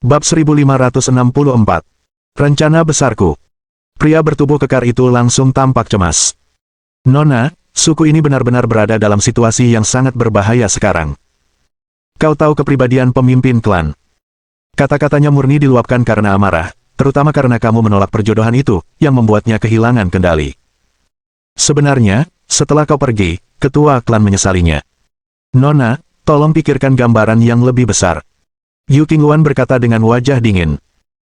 Bab 1564. Rencana besarku. Pria bertubuh kekar itu langsung tampak cemas. Nona, suku ini benar-benar berada dalam situasi yang sangat berbahaya sekarang. Kau tahu kepribadian pemimpin klan. Kata-katanya murni diluapkan karena amarah, terutama karena kamu menolak perjodohan itu, yang membuatnya kehilangan kendali. Sebenarnya, setelah kau pergi, ketua klan menyesalinya. Nona, tolong pikirkan gambaran yang lebih besar. Yu Qingluan berkata dengan wajah dingin.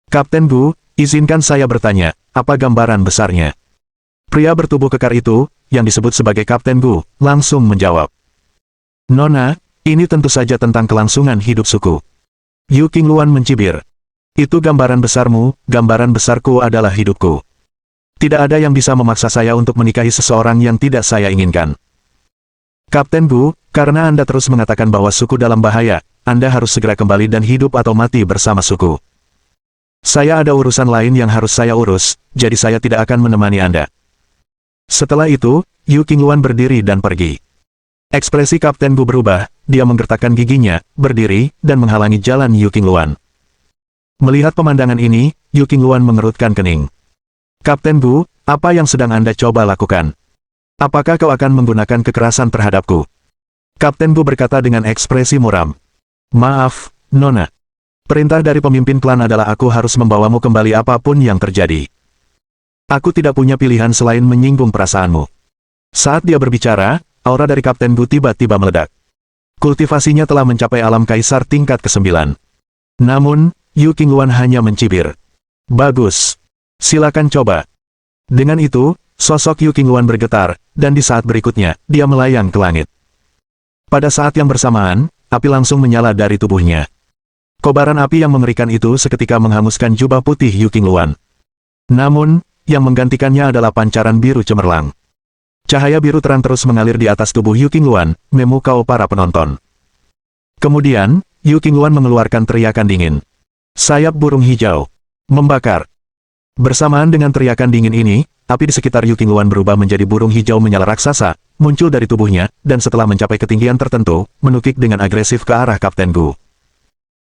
Kapten Gu, izinkan saya bertanya, apa gambaran besarnya? Pria bertubuh kekar itu, yang disebut sebagai Kapten Gu, langsung menjawab. Nona, ini tentu saja tentang kelangsungan hidup suku. Yu Qingluan mencibir. Itu gambaran besarmu, gambaran besarku adalah hidupku. Tidak ada yang bisa memaksa saya untuk menikahi seseorang yang tidak saya inginkan. Kapten Gu, karena Anda terus mengatakan bahwa suku dalam bahaya, Anda harus segera kembali dan hidup atau mati bersama suku. Saya ada urusan lain yang harus saya urus, jadi saya tidak akan menemani Anda. Setelah itu, Yu Qingluan berdiri dan pergi. Ekspresi Kapten Gu berubah, dia menggertakkan giginya, berdiri, dan menghalangi jalan Yu Qingluan. Melihat pemandangan ini, Yu Qingluan mengerutkan kening. Kapten Gu, apa yang sedang Anda coba lakukan? Apakah kau akan menggunakan kekerasan terhadapku? Kapten Gu berkata dengan ekspresi muram. Maaf, Nona. Perintah dari pemimpin klan adalah aku harus membawamu kembali apapun yang terjadi. Aku tidak punya pilihan selain menyinggung perasaanmu. Saat dia berbicara, aura dari Kapten Gu tiba-tiba meledak. Kultivasinya telah mencapai alam kaisar tingkat ke-9. Namun, Yu Qingluan hanya mencibir. Bagus. Silakan coba. Dengan itu, sosok Yu Qingluan bergetar, dan di saat berikutnya, dia melayang ke langit. Pada saat yang bersamaan, api langsung menyala dari tubuhnya. Kobaran api yang mengerikan itu seketika menghanguskan jubah putih Yu Qingluan. Namun, yang menggantikannya adalah pancaran biru cemerlang. Cahaya biru terang terus mengalir di atas tubuh Yu Qingluan, memukau para penonton. Kemudian, Yu Qingluan mengeluarkan teriakan dingin. Sayap burung hijau. Membakar. Bersamaan dengan teriakan dingin ini, api di sekitar Yu Qingluan berubah menjadi burung hijau menyala raksasa, muncul dari tubuhnya, dan setelah mencapai ketinggian tertentu, menukik dengan agresif ke arah Kapten Gu.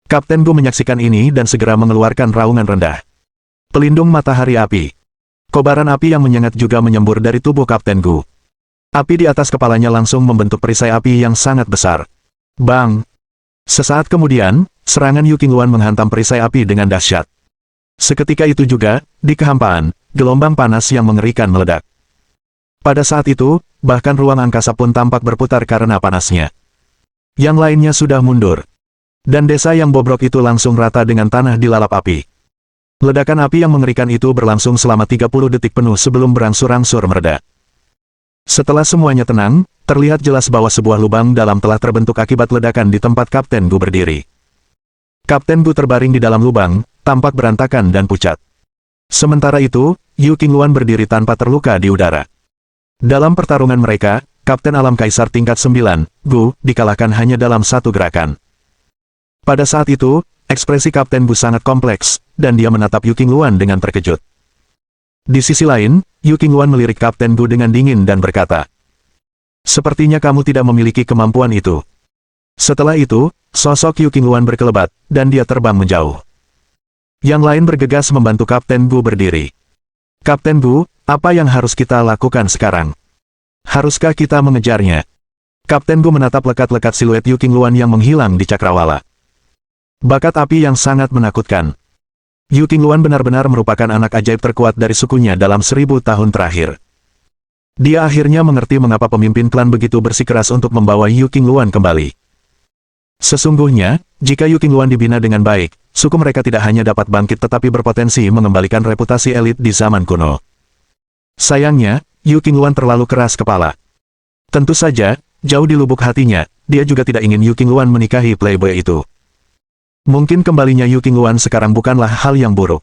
Kapten Gu menyaksikan ini dan segera mengeluarkan raungan rendah. Pelindung matahari api. Kobaran api yang menyengat juga menyembur dari tubuh Kapten Gu. Api di atas kepalanya langsung membentuk perisai api yang sangat besar. Bang! Sesaat kemudian, serangan Yu Qingluan menghantam perisai api dengan dahsyat. Seketika itu juga, di kehampaan, gelombang panas yang mengerikan meledak. Pada saat itu, bahkan ruang angkasa pun tampak berputar karena panasnya. Yang lainnya sudah mundur. Dan desa yang bobrok itu langsung rata dengan tanah dilalap api. Ledakan api yang mengerikan itu berlangsung selama 30 detik penuh sebelum berangsur-angsur mereda. Setelah semuanya tenang, terlihat jelas bahwa sebuah lubang dalam telah terbentuk akibat ledakan di tempat Kapten Gu berdiri. Kapten Gu terbaring di dalam lubang, tampak berantakan dan pucat. Sementara itu, Yu Qingluan berdiri tanpa terluka di udara. Dalam pertarungan mereka, Kapten Alam Kaisar tingkat 9, Gu, dikalahkan hanya dalam satu gerakan. Pada saat itu, ekspresi Kapten Gu sangat kompleks, dan dia menatap Yu Qingluan dengan terkejut. Di sisi lain, Yu Qingluan melirik Kapten Gu dengan dingin dan berkata, sepertinya kamu tidak memiliki kemampuan itu. Setelah itu, sosok Yu Qingluan berkelebat, dan dia terbang menjauh. Yang lain bergegas membantu Kapten Gu berdiri. Kapten Gu, apa yang harus kita lakukan sekarang? Haruskah kita mengejarnya? Kapten Gu menatap lekat-lekat siluet Yu Qingluan yang menghilang di cakrawala. Bakat api yang sangat menakutkan. Yu Qingluan benar-benar merupakan anak ajaib terkuat dari sukunya dalam 1000 tahun terakhir. Dia akhirnya mengerti mengapa pemimpin klan begitu bersikeras untuk membawa Yu Qingluan kembali. Sesungguhnya, jika Yu Qingluan dibina dengan baik, suku mereka tidak hanya dapat bangkit tetapi berpotensi mengembalikan reputasi elit di zaman kuno. Sayangnya, Yu Qingluan terlalu keras kepala. Tentu saja, jauh di lubuk hatinya, dia juga tidak ingin Yu Qingluan menikahi playboy itu. Mungkin kembalinya Yu Qingluan sekarang bukanlah hal yang buruk.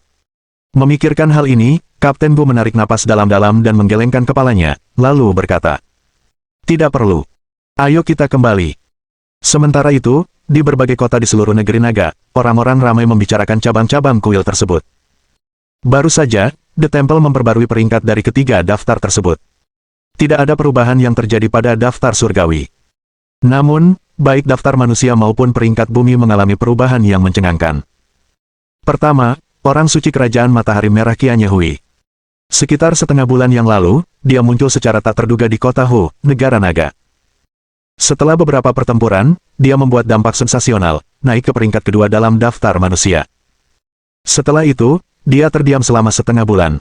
Memikirkan hal ini, Kapten Gu menarik napas dalam-dalam dan menggelengkan kepalanya, lalu berkata, tidak perlu. Ayo kita kembali. Sementara itu, di berbagai kota di seluruh negeri naga, orang-orang ramai membicarakan cabang-cabang kuil tersebut. Baru saja, The Temple memperbarui peringkat dari ketiga daftar tersebut. Tidak ada perubahan yang terjadi pada daftar surgawi. Namun, baik daftar manusia maupun peringkat bumi mengalami perubahan yang mencengangkan. Pertama, orang suci kerajaan Matahari Merah Qianye Hui. Sekitar setengah bulan yang lalu, dia muncul secara tak terduga di kota Hu, negara naga. Setelah beberapa pertempuran, dia membuat dampak sensasional, naik ke peringkat kedua dalam daftar manusia. Setelah itu, dia terdiam selama setengah bulan.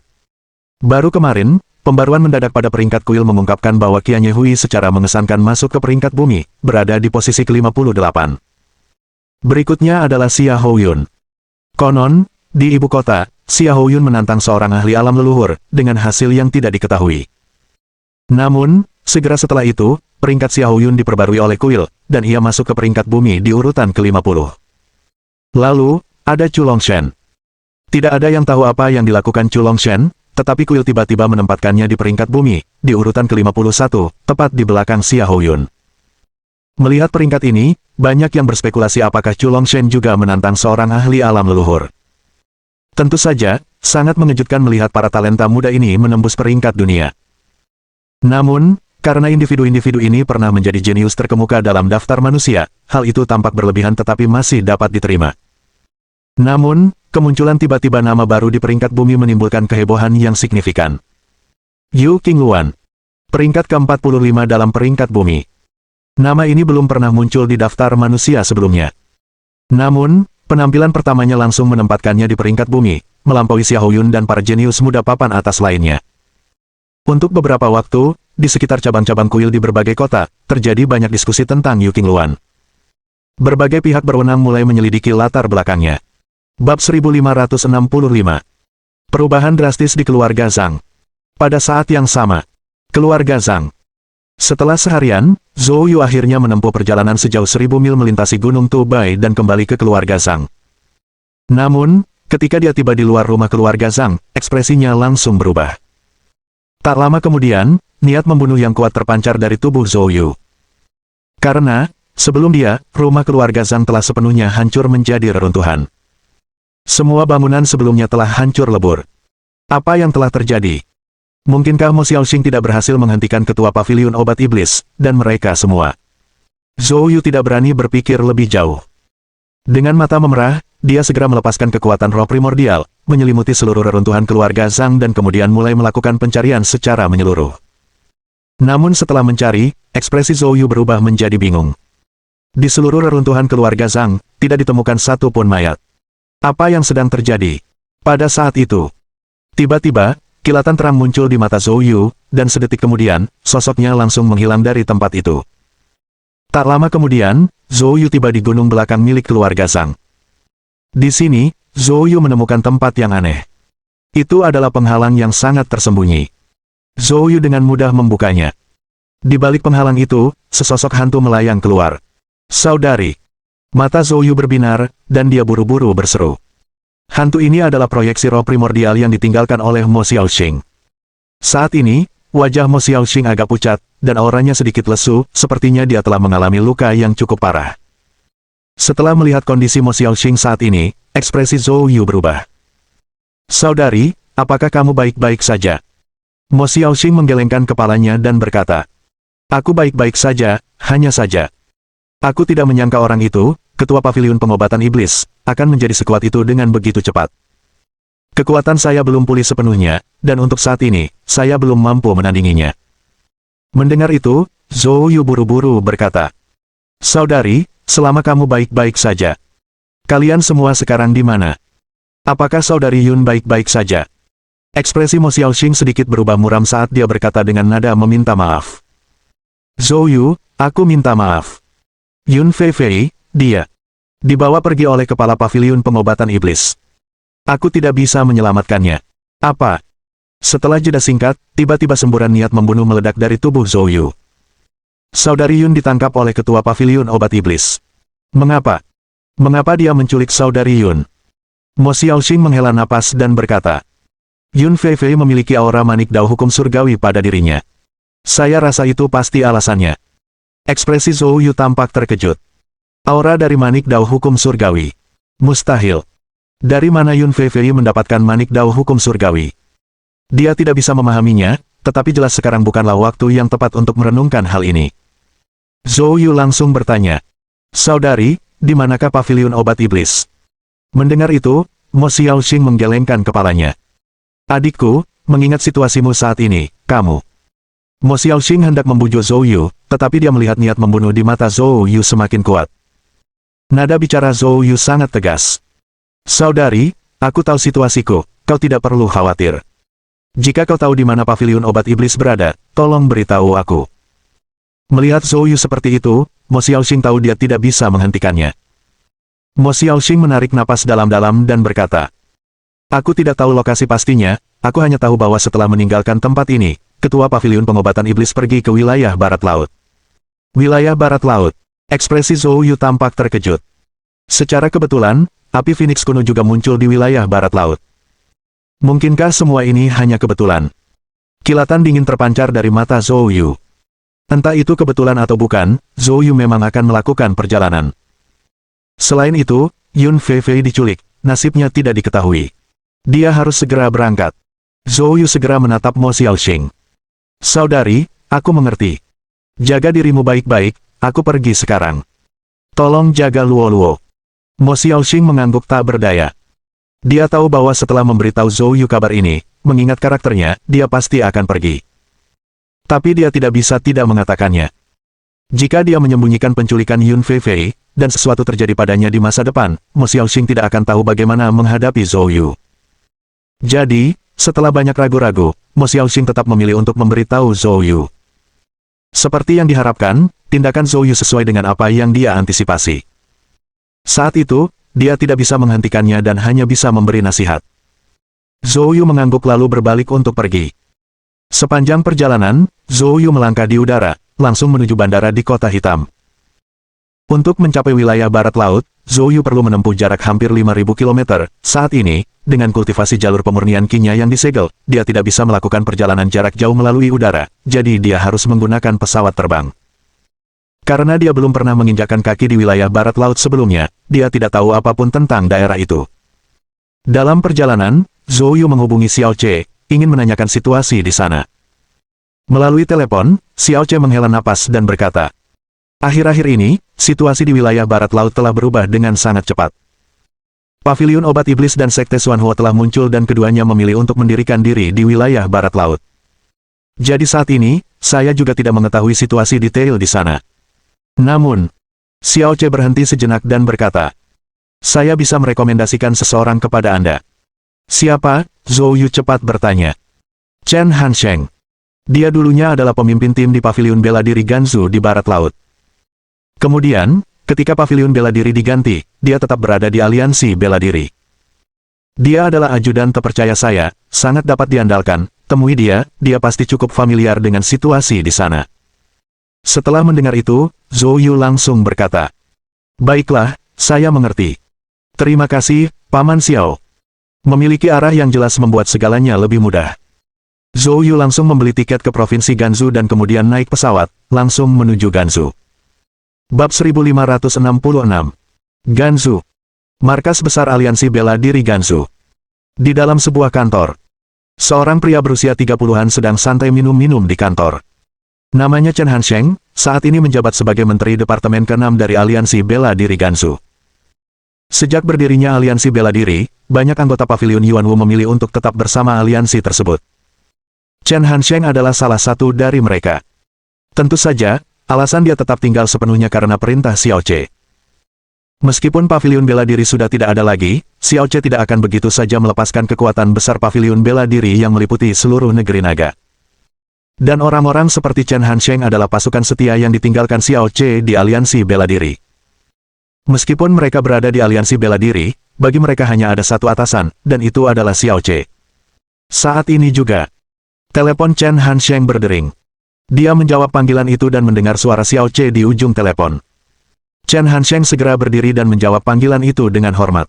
Baru kemarin, pembaruan mendadak pada peringkat kuil mengungkapkan bahwa Qianye Hui secara mengesankan masuk ke peringkat bumi, berada di posisi ke-58. Berikutnya adalah Xia Houyun. Konon, di ibu kota, Xia Houyun menantang seorang ahli alam leluhur, dengan hasil yang tidak diketahui. Namun, segera setelah itu, peringkat Xia Houyun diperbarui oleh kuil, dan ia masuk ke peringkat bumi di urutan ke-50. Lalu, ada Chu Longshan. Tidak ada yang tahu apa yang dilakukan Chu Longshan, tetapi kuil tiba-tiba menempatkannya di peringkat bumi, di urutan ke-51, tepat di belakang Xia Houyun. Melihat peringkat ini, banyak yang berspekulasi apakah Chu Longshan juga menantang seorang ahli alam leluhur. Tentu saja, sangat mengejutkan melihat para talenta muda ini menembus peringkat dunia. Namun, karena individu-individu ini pernah menjadi jenius terkemuka dalam daftar manusia, hal itu tampak berlebihan tetapi masih dapat diterima. Namun, kemunculan tiba-tiba nama baru di peringkat bumi menimbulkan kehebohan yang signifikan. Yu Qingluan. Peringkat ke-45 dalam peringkat bumi. Nama ini belum pernah muncul di daftar manusia sebelumnya. Namun, penampilan pertamanya langsung menempatkannya di peringkat bumi, melampaui Xia Houyun dan para jenius muda papan atas lainnya. Untuk beberapa waktu, di sekitar cabang-cabang kuil di berbagai kota, terjadi banyak diskusi tentang Yu Qingluan. Berbagai pihak berwenang mulai menyelidiki latar belakangnya. Bab 1565. Perubahan drastis di keluarga Zhang. Pada saat yang sama, keluarga Zhang. Setelah seharian, Zhou Yu akhirnya menempuh perjalanan sejauh 1000 mil melintasi Gunung Tubai dan kembali ke keluarga Zhang. Namun, ketika dia tiba di luar rumah keluarga Zhang, ekspresinya langsung berubah. Tak lama kemudian, niat membunuh yang kuat terpancar dari tubuh Zhou Yu. Karena, sebelum dia, rumah keluarga Zhang telah sepenuhnya hancur menjadi reruntuhan. Semua bangunan sebelumnya telah hancur lebur. Apa yang telah terjadi? Mungkinkah Mo Xiaoxing tidak berhasil menghentikan ketua paviliun obat iblis, dan mereka semua? Zhou Yu tidak berani berpikir lebih jauh. Dengan mata memerah, dia segera melepaskan kekuatan roh primordial, menyelimuti seluruh reruntuhan keluarga Zhang dan kemudian mulai melakukan pencarian secara menyeluruh. Namun setelah mencari, ekspresi Zhou Yu berubah menjadi bingung. Di seluruh reruntuhan keluarga Zhang, tidak ditemukan satu pun mayat. Apa yang sedang terjadi? Pada saat itu, tiba-tiba, kilatan terang muncul di mata Zhou Yu, dan sedetik kemudian, sosoknya langsung menghilang dari tempat itu. Tak lama kemudian, Zhou Yu tiba di gunung belakang milik keluarga Zhang. Di sini, Zhou Yu menemukan tempat yang aneh. Itu adalah penghalang yang sangat tersembunyi. Zhou Yu dengan mudah membukanya. Di balik penghalang itu, sesosok hantu melayang keluar. Saudari! Mata Zhou Yu berbinar, dan dia buru-buru berseru. Hantu ini adalah proyeksi roh primordial yang ditinggalkan oleh Mo Xiaoxing. Saat ini, wajah Mo Xiaoxing agak pucat, dan auranya sedikit lesu, sepertinya dia telah mengalami luka yang cukup parah. Setelah melihat kondisi Mo Xiaoxing saat ini, ekspresi Zhou Yu berubah. Saudari, apakah kamu baik-baik saja? Mo Xiaoxing menggelengkan kepalanya dan berkata, Aku baik-baik saja, hanya saja. Aku tidak menyangka orang itu, ketua paviliun pengobatan iblis, akan menjadi sekuat itu dengan begitu cepat. Kekuatan saya belum pulih sepenuhnya, dan untuk saat ini, saya belum mampu menandinginya. Mendengar itu, Zhou Yu buru-buru berkata, Saudari, selama kamu baik-baik saja. Kalian semua sekarang di mana? Apakah saudari Yun baik-baik saja? Ekspresi Mo Xiaoxing sedikit berubah muram saat dia berkata dengan nada meminta maaf. Zhou Yu, aku minta maaf. Yun Feifei, dia dibawa pergi oleh kepala paviliun pengobatan iblis. Aku tidak bisa menyelamatkannya. Apa? Setelah jeda singkat, tiba-tiba semburan niat membunuh meledak dari tubuh Zhou Yu. Saudari Yun ditangkap oleh ketua paviliun obat iblis. Mengapa? Mengapa dia menculik saudari Yun? Mo Xiaoxing menghela napas dan berkata, Yun Feifei memiliki aura manik dao hukum surgawi pada dirinya. Saya rasa itu pasti alasannya. Ekspresi Zhou Yu tampak terkejut. Aura dari manik dao hukum surgawi. Mustahil. Dari mana Yun Feifei mendapatkan manik dao hukum surgawi? Dia tidak bisa memahaminya, tetapi jelas sekarang bukanlah waktu yang tepat untuk merenungkan hal ini. Zhou Yu langsung bertanya, Saudari, di manakah paviliun obat iblis? Mendengar itu, Mo Xiaoxing menggelengkan kepalanya. Adikku, mengingat situasimu saat ini, kamu. Mo Xiaoxing hendak membujuk Zhou Yu, tetapi dia melihat niat membunuh di mata Zhou Yu semakin kuat. Nada bicara Zhou Yu sangat tegas. Saudari, aku tahu situasiku, kau tidak perlu khawatir. Jika kau tahu di mana paviliun obat iblis berada, tolong beritahu aku. Melihat Zhou Yu seperti itu, Mo Xiaoxing tahu dia tidak bisa menghentikannya. Mo Xiaoxing menarik napas dalam-dalam dan berkata, aku tidak tahu lokasi pastinya, aku hanya tahu bahwa setelah meninggalkan tempat ini, ketua paviliun pengobatan iblis pergi ke wilayah barat laut. Wilayah barat laut. Ekspresi Zhou Yu tampak terkejut. Secara kebetulan, api Phoenix kuno juga muncul di wilayah barat laut. Mungkinkah semua ini hanya kebetulan? Kilatan dingin terpancar dari mata Zhou Yu. Entah itu kebetulan atau bukan, Zhou Yu memang akan melakukan perjalanan. Selain itu, Yun Feifei diculik, nasibnya tidak diketahui. Dia harus segera berangkat. Zhou Yu segera menatap Mo Xiaoxing. Saudari, aku mengerti. Jaga dirimu baik-baik, aku pergi sekarang. Tolong jaga Luo Luo. Mo Xiaoxing mengangguk tak berdaya. Dia tahu bahwa setelah memberitahu Zhou Yu kabar ini, mengingat karakternya, dia pasti akan pergi. Tapi dia tidak bisa tidak mengatakannya. Jika dia menyembunyikan penculikan Yun Feifei, dan sesuatu terjadi padanya di masa depan, Mo Xiaoxing tidak akan tahu bagaimana menghadapi Zhou Yu. Jadi, setelah banyak ragu-ragu, Mo Xiaoxing tetap memilih untuk memberitahu Zhou Yu. Seperti yang diharapkan, tindakan Zhou Yu sesuai dengan apa yang dia antisipasi. Saat itu, dia tidak bisa menghentikannya dan hanya bisa memberi nasihat. Zhou Yu mengangguk lalu berbalik untuk pergi. Sepanjang perjalanan, Zhou Yu melangkah di udara, langsung menuju bandara di Kota Hitam. Untuk mencapai wilayah barat laut, Zhou Yu perlu menempuh jarak hampir 5.000 km. Saat ini, dengan kultivasi jalur pemurnian Qi-nya yang disegel, dia tidak bisa melakukan perjalanan jarak jauh melalui udara, jadi dia harus menggunakan pesawat terbang. Karena dia belum pernah menginjakkan kaki di wilayah barat laut sebelumnya, dia tidak tahu apapun tentang daerah itu. Dalam perjalanan, Zhou Yu menghubungi Xiao Che, ingin menanyakan situasi di sana. Melalui telepon, Xiao Che menghela napas dan berkata, akhir-akhir ini, situasi di wilayah barat laut telah berubah dengan sangat cepat. Paviliun obat iblis dan sekte Xuanhua telah muncul dan keduanya memilih untuk mendirikan diri di wilayah barat laut. Jadi saat ini, saya juga tidak mengetahui situasi detail di sana. Namun, Xiao Che berhenti sejenak dan berkata, saya bisa merekomendasikan seseorang kepada Anda. Siapa? Zhou Yu cepat bertanya. Chen Hansheng. Dia dulunya adalah pemimpin tim di paviliun bela diri Ganzhou di barat laut. Kemudian, ketika paviliun bela diri diganti, dia tetap berada di aliansi bela diri. Dia adalah ajudan terpercaya saya, sangat dapat diandalkan, temui dia pasti cukup familiar dengan situasi di sana. Setelah mendengar itu, Zhou Yu langsung berkata, baiklah, saya mengerti. Terima kasih, Paman Xiao. Memiliki arah yang jelas membuat segalanya lebih mudah. Zhou Yu langsung membeli tiket ke Provinsi Ganzhou dan kemudian naik pesawat, langsung menuju Ganzhou. Bab 1566. Ganzhou. Markas besar aliansi bela diri Ganzhou. Di dalam sebuah kantor, seorang pria berusia 30-an sedang santai minum-minum di kantor. Namanya Chen Hansheng, saat ini menjabat sebagai Menteri Departemen ke-6 dari Aliansi Bela Diri Ganzhou. Sejak berdirinya Aliansi Bela Diri, banyak anggota Paviliun Yuanwu memilih untuk tetap bersama aliansi tersebut. Chen Hansheng adalah salah satu dari mereka. Tentu saja, alasan dia tetap tinggal sepenuhnya karena perintah Xiao Che. Meskipun Paviliun Bela Diri sudah tidak ada lagi, Xiao Che tidak akan begitu saja melepaskan kekuatan besar Paviliun Bela Diri yang meliputi seluruh negeri naga. Dan orang-orang seperti Chen Hansheng adalah pasukan setia yang ditinggalkan Xiao Che di aliansi bela diri. Meskipun mereka berada di aliansi bela diri, bagi mereka hanya ada satu atasan, dan itu adalah Xiao Che. Saat ini juga, telepon Chen Hansheng berdering. Dia menjawab panggilan itu dan mendengar suara Xiao Che di ujung telepon. Chen Hansheng segera berdiri dan menjawab panggilan itu dengan hormat.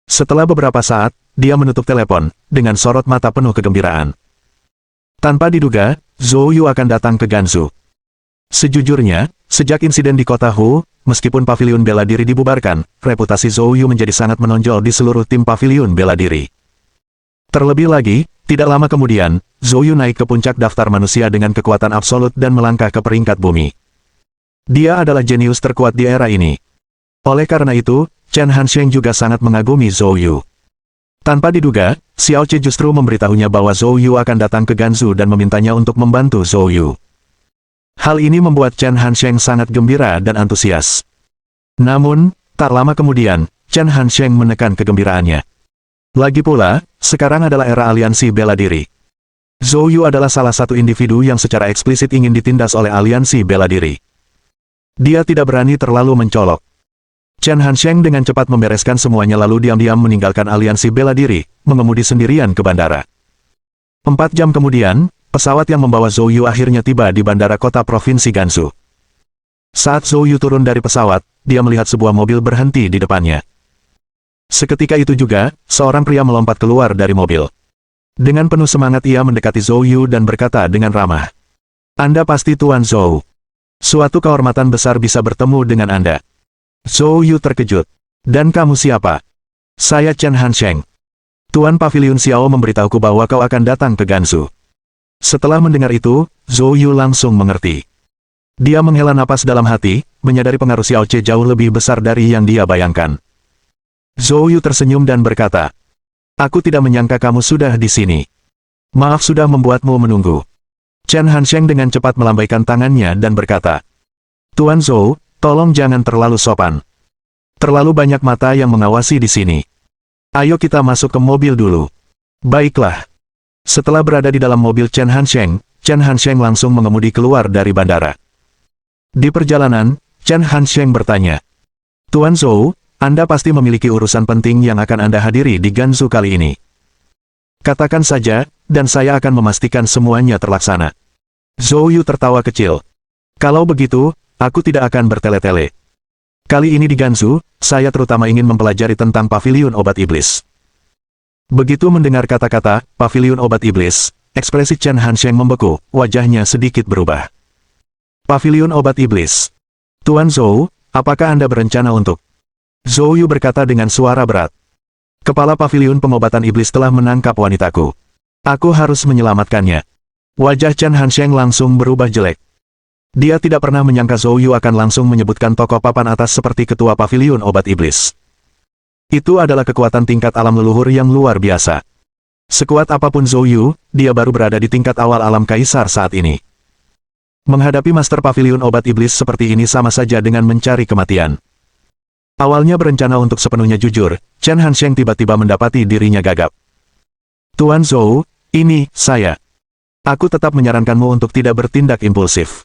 Setelah beberapa saat, dia menutup telepon, dengan sorot mata penuh kegembiraan. Tanpa diduga, Zhou Yu akan datang ke Ganzhou. Sejujurnya, sejak insiden di kota Hu, meskipun Paviliun Bela Diri dibubarkan, reputasi Zhou Yu menjadi sangat menonjol di seluruh tim Paviliun Bela Diri. Terlebih lagi, tidak lama kemudian, Zhou Yu naik ke puncak daftar manusia dengan kekuatan absolut dan melangkah ke peringkat bumi. Dia adalah jenius terkuat di era ini. Oleh karena itu, Chen Hansheng juga sangat mengagumi Zhou Yu. Tanpa diduga, Xiao Che justru memberitahunya bahwa Zhou Yu akan datang ke Ganzhou dan memintanya untuk membantu Zhou Yu. Hal ini membuat Chen Hansheng sangat gembira dan antusias. Namun, tak lama kemudian, Chen Hansheng menekan kegembiraannya. Lagi pula, sekarang adalah era aliansi bela diri. Zhou Yu adalah salah satu individu yang secara eksplisit ingin ditindas oleh aliansi bela diri. Dia tidak berani terlalu mencolok. Chen Hansheng dengan cepat membereskan semuanya lalu diam-diam meninggalkan aliansi bela diri, mengemudi sendirian ke bandara. 4 jam kemudian, pesawat yang membawa Zhou Yu akhirnya tiba di bandara kota provinsi Gansu. Saat Zhou Yu turun dari pesawat, dia melihat sebuah mobil berhenti di depannya. Seketika itu juga, seorang pria melompat keluar dari mobil. Dengan penuh semangat ia mendekati Zhou Yu dan berkata dengan ramah, "Anda pasti Tuan Zhou. Suatu kehormatan besar bisa bertemu dengan Anda." Zhou Yu terkejut. "Dan kamu siapa?" "Saya Chen Hansheng. Tuan Paviliun Xiao memberitahuku bahwa kau akan datang ke Gansu." Setelah mendengar itu, Zhou Yu langsung mengerti. Dia menghela napas dalam hati, menyadari pengaruh Xiao Che jauh lebih besar dari yang dia bayangkan. Zhou Yu tersenyum dan berkata, "Aku tidak menyangka kamu sudah di sini. Maaf sudah membuatmu menunggu." Chen Hansheng dengan cepat melambaikan tangannya dan berkata, "Tuan Zhou, tolong jangan terlalu sopan. Terlalu banyak mata yang mengawasi di sini. Ayo kita masuk ke mobil dulu." "Baiklah." Setelah berada di dalam mobil Chen Hansheng langsung mengemudi keluar dari bandara. Di perjalanan, Chen Hansheng bertanya, "Tuan Zhou, Anda pasti memiliki urusan penting yang akan Anda hadiri di Gansu kali ini. Katakan saja, dan saya akan memastikan semuanya terlaksana." Zhou Yu tertawa kecil. "Kalau begitu, aku tidak akan bertele-tele. Kali ini di Gansu, saya terutama ingin mempelajari tentang Paviliun Obat Iblis." Begitu mendengar kata-kata Paviliun Obat Iblis, ekspresi Chen Hansheng membeku, wajahnya sedikit berubah. "Paviliun Obat Iblis. Tuan Zhou, apakah Anda berencana untuk?" Zhou Yu berkata dengan suara berat. "Kepala Paviliun Pengobatan Iblis telah menangkap wanitaku. Aku harus menyelamatkannya." Wajah Chen Hansheng langsung berubah jelek. Dia tidak pernah menyangka Zhou Yu akan langsung menyebutkan tokoh papan atas seperti ketua Paviliun Obat Iblis. Itu adalah kekuatan tingkat alam leluhur yang luar biasa. Sekuat apapun Zhou Yu, dia baru berada di tingkat awal alam kaisar saat ini. Menghadapi Master Paviliun Obat Iblis seperti ini sama saja dengan mencari kematian. Awalnya berencana untuk sepenuhnya jujur, Chen Hansheng tiba-tiba mendapati dirinya gagap. "Tuan Zhou, ini, saya. Aku tetap menyarankanmu untuk tidak bertindak impulsif.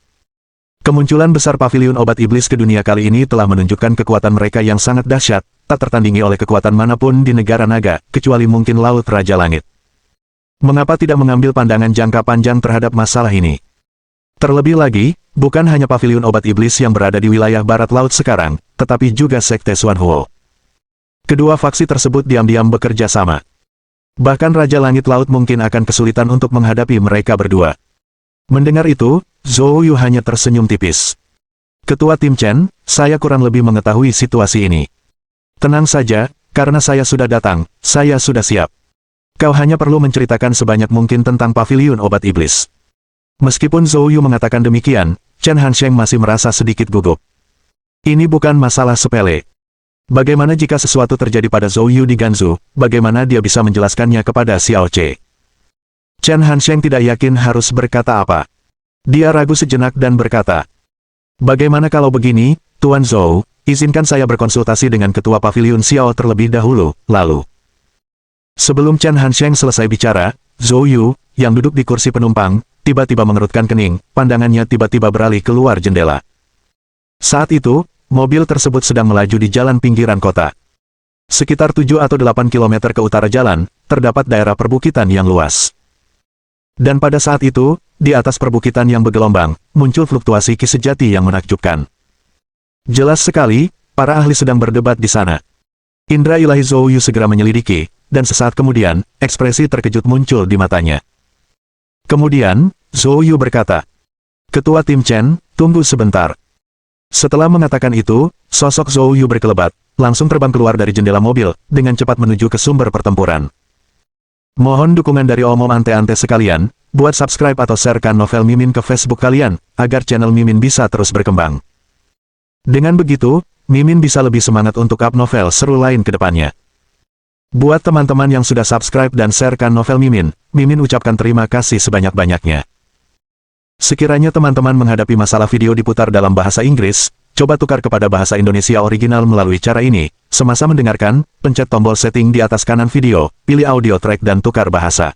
Kemunculan besar Paviliun Obat Iblis ke dunia kali ini telah menunjukkan kekuatan mereka yang sangat dahsyat, tak tertandingi oleh kekuatan manapun di negara naga, kecuali mungkin Laut Raja Langit. Mengapa tidak mengambil pandangan jangka panjang terhadap masalah ini? Terlebih lagi, bukan hanya Paviliun Obat Iblis yang berada di wilayah barat laut sekarang, tetapi juga Sekte Xuanhuo. Kedua faksi tersebut diam-diam bekerja sama. Bahkan Raja Langit Laut mungkin akan kesulitan untuk menghadapi mereka berdua." Mendengar itu, Zhou Yu hanya tersenyum tipis. "Ketua Tim Chen, saya kurang lebih mengetahui situasi ini. Tenang saja, karena saya sudah datang, saya sudah siap. Kau hanya perlu menceritakan sebanyak mungkin tentang Paviliun Obat Iblis." Meskipun Zhou Yu mengatakan demikian, Chen Hansheng masih merasa sedikit gugup. Ini bukan masalah sepele. Bagaimana jika sesuatu terjadi pada Zhou Yu di Gansu, bagaimana dia bisa menjelaskannya kepada Xiao Che? Chen Hansheng tidak yakin harus berkata apa. Dia ragu sejenak dan berkata, "Bagaimana kalau begini, Tuan Zhou, izinkan saya berkonsultasi dengan Ketua Paviliun Xiao terlebih dahulu, lalu." Sebelum Chen Hansheng selesai bicara, Zhou Yu, yang duduk di kursi penumpang, tiba-tiba mengerutkan kening, pandangannya tiba-tiba beralih keluar jendela. Saat itu, mobil tersebut sedang melaju di jalan pinggiran kota. Sekitar 7 atau 8 kilometer ke utara jalan, terdapat daerah perbukitan yang luas. Dan pada saat itu, di atas perbukitan yang bergelombang, muncul fluktuasi ki sejati yang menakjubkan. Jelas sekali, para ahli sedang berdebat di sana. Indra ilahi Zhou Yu segera menyelidiki, dan sesaat kemudian, ekspresi terkejut muncul di matanya. Kemudian, Zhou Yu berkata, "Ketua Tim Chen, tunggu sebentar." Setelah mengatakan itu, sosok Zhou Yu berkelebat, langsung terbang keluar dari jendela mobil, dengan cepat menuju ke sumber pertempuran. Mohon dukungan dari omom ante-ante sekalian, buat subscribe atau sharekan novel Mimin ke Facebook kalian, agar channel Mimin bisa terus berkembang. Dengan begitu, Mimin bisa lebih semangat untuk up novel seru lain ke depannya. Buat teman-teman yang sudah subscribe dan sharekan novel Mimin, Mimin ucapkan terima kasih sebanyak-banyaknya. Sekiranya teman-teman menghadapi masalah video diputar dalam bahasa Inggris, coba tukar kepada bahasa Indonesia original melalui cara ini. Semasa mendengarkan, pencet tombol setting di atas kanan video, pilih audio track dan tukar bahasa.